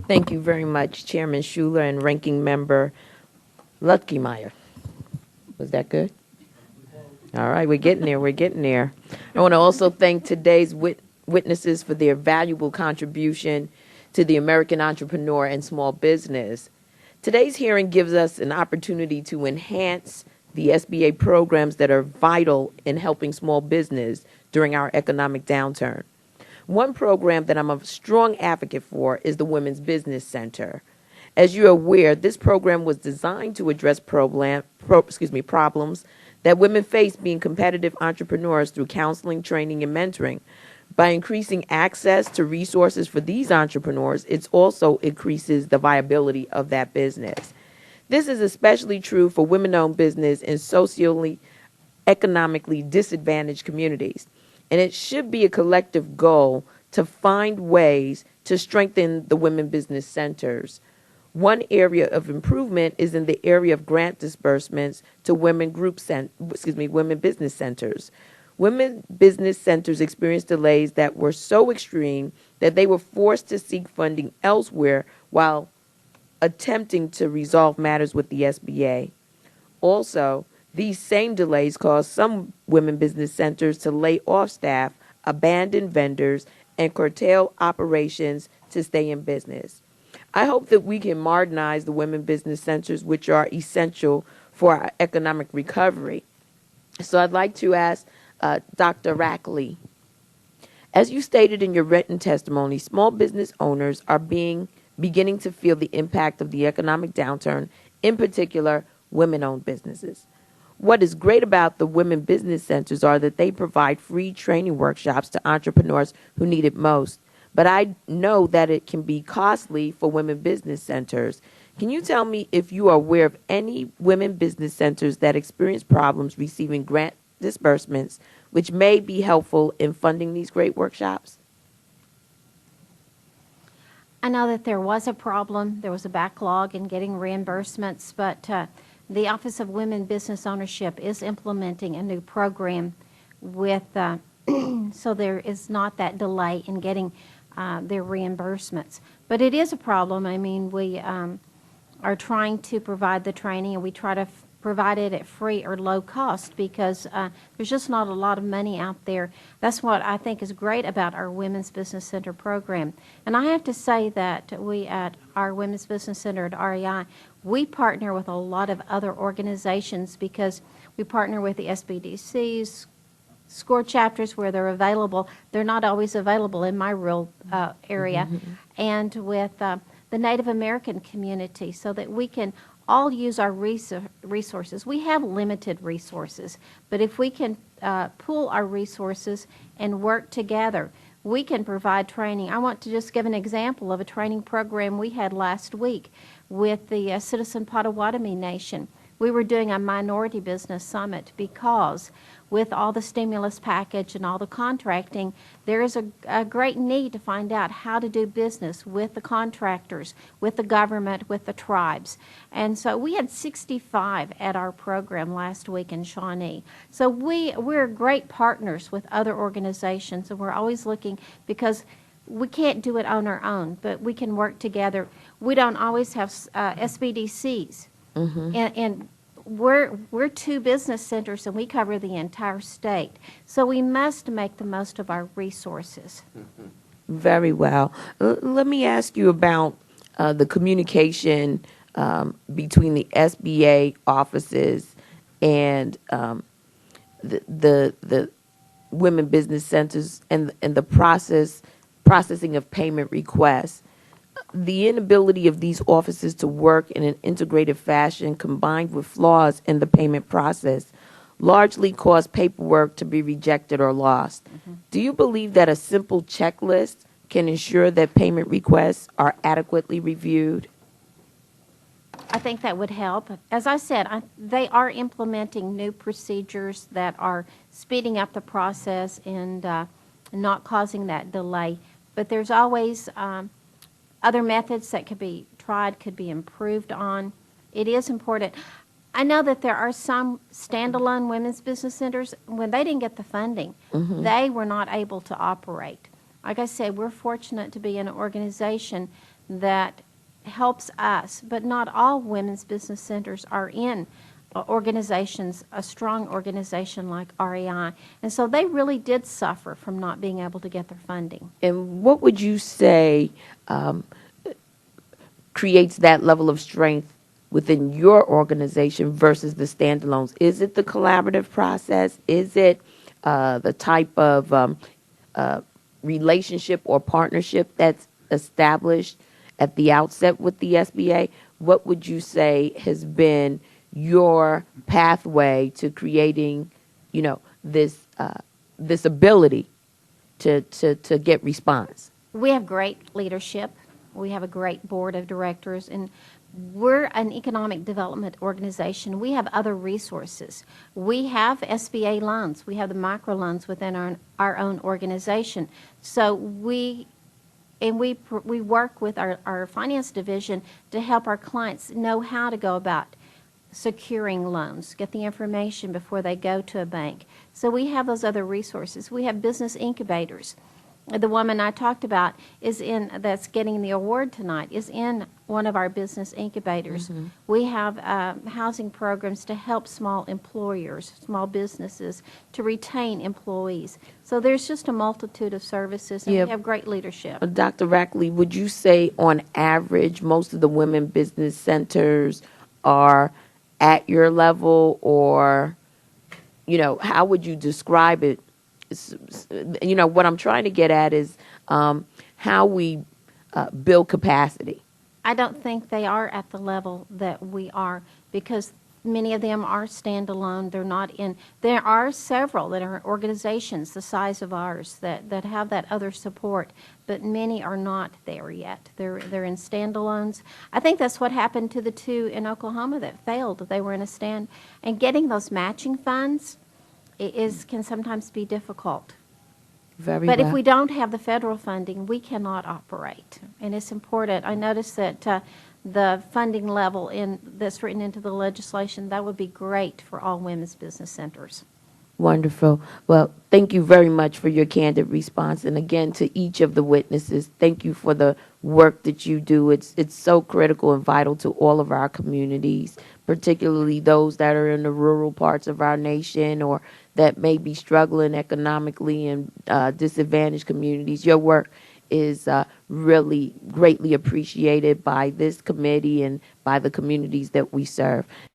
Thank you very much, Chairman Schuler and Ranking Member Lutkemeyer. Was that good? All right, we're getting there. We're getting there. I want to also thank today's witnesses for their valuable contribution to the American entrepreneur and small business. Today's hearing gives us an opportunity to enhance the SBA programs that are vital in helping small business during our economic downturn. One program that I'm a strong advocate for is the Women's Business Center. As you're aware, this program was designed to address problems that women face being competitive entrepreneurs through counseling, training, and mentoring. By increasing access to resources for these entrepreneurs, it also increases the viability of that business. This is especially true for women-owned business in socially, economically disadvantaged communities. And it should be a collective goal to find ways to strengthen the women business centers. One area of improvement is in the area of grant disbursements to women business centers. Women business centers experienced delays that were so extreme that they were forced to seek funding elsewhere while attempting to resolve matters with the SBA. Also, these same delays caused some women business centers to lay off staff, abandon vendors, and curtail operations to stay in business. I hope that we can modernize the women business centers, which are essential for our economic recovery. So I'd like to ask Dr. Rackley, as you stated in your written testimony, small business owners are beginning to feel the impact of the economic downturn, in particular, women-owned businesses. What is great about the women business centers are that they provide free training workshops to entrepreneurs who need it most. But I know that it can be costly for women business centers. Can you tell me if you are aware of any women business centers that experience problems receiving grant disbursements, which may be helpful in funding these great workshops? I know that there was a problem. There was a backlog in getting reimbursements, but the Office of Women Business Ownership is implementing a new program with, so there is not that delay in getting their reimbursements. But it is a problem. I mean, we are trying to provide the training, and we try to provide it at free or low cost because there's just not a lot of money out there. That's what I think is great about our Women's Business Center program. And I have to say that we at our Women's Business Center at REI, we partner with a lot of other organizations because we partner with the SBDCs, SCORE chapters where they're available. They're not always available in my rural area. Mm-hmm. And with the Native American community so that we can all use our resources. We have limited resources, but if we can pool our resources and work together, we can provide training. I want to just give an example of a training program we had last week with the Citizen Potawatomi Nation. We were doing a minority business summit because with all the stimulus package and all the contracting, there is a great need to find out how to do business with the contractors, with the government, with the tribes. And so we had 65 at our program last week in Shawnee. So we're great partners with other organizations, and we're always looking because we can't do it on our own, but we can work together. We don't always have SBDCs. Mm-hmm. And we're two business centers, and we cover the entire state. So we must make the most of our resources. Mm-hmm. Very well. Let me ask you about the communication between the SBA offices and the women business centers and the processing of payment requests. The inability of these offices to work in an integrated fashion combined with flaws in the payment process largely caused paperwork to be rejected or lost. Mm-hmm. Do you believe that a simple checklist can ensure that payment requests are adequately reviewed? I think that would help. As I said, they are implementing new procedures that are speeding up the process and not causing that delay. But there's always other methods that could be tried, could be improved on. It is important. I know that there are some standalone women's business centers, when they didn't get the funding, mm-hmm. they were not able to operate. Like I said, we're fortunate to be in an organization that helps us, but not all women's business centers are in organizations, a strong organization like REI. And so they really did suffer from not being able to get their funding. And what would you say creates that level of strength within your organization versus the standalones? Is it the collaborative process? Is it the type of relationship or partnership that's established at the outset with the SBA? What would you say has been your pathway to creating, this this ability to get response? We have great leadership. We have a great board of directors, and we're an economic development organization. We have other resources. We have SBA loans. We have the microloans within our own organization. So we work with our finance division to help our clients know how to go about securing loans, get the information before they go to a bank. So we have those other resources. We have business incubators. The woman I talked about that's getting the award tonight is in one of our business incubators. Mm-hmm. We have housing programs to help small employers, small businesses, to retain employees. So there's just a multitude of services, and we have great leadership. Dr. Rackley, would you say on average most of the women business centers are at your level, or, how would you describe it? What I'm trying to get at is how we build capacity. I don't think they are at the level that we are, because many of them are standalone. They're not in. There are several that are organizations the size of ours that have that other support, but many are not there yet. They're in standalones. I think that's what happened to the two in Oklahoma that failed. They were in a stand, and getting those matching funds can sometimes be difficult. But if we don't have the federal funding, we cannot operate, and it's important. I noticed that the funding level that's written into the legislation, that would be great for all women's business centers. Wonderful. Well, thank you very much for your candid response, and again to each of the witnesses, thank you for the work that you do. It's so critical and vital to all of our communities, particularly those that are in the rural parts of our nation or that may be struggling economically in disadvantaged communities. Your work is really greatly appreciated by this committee and by the communities that we serve.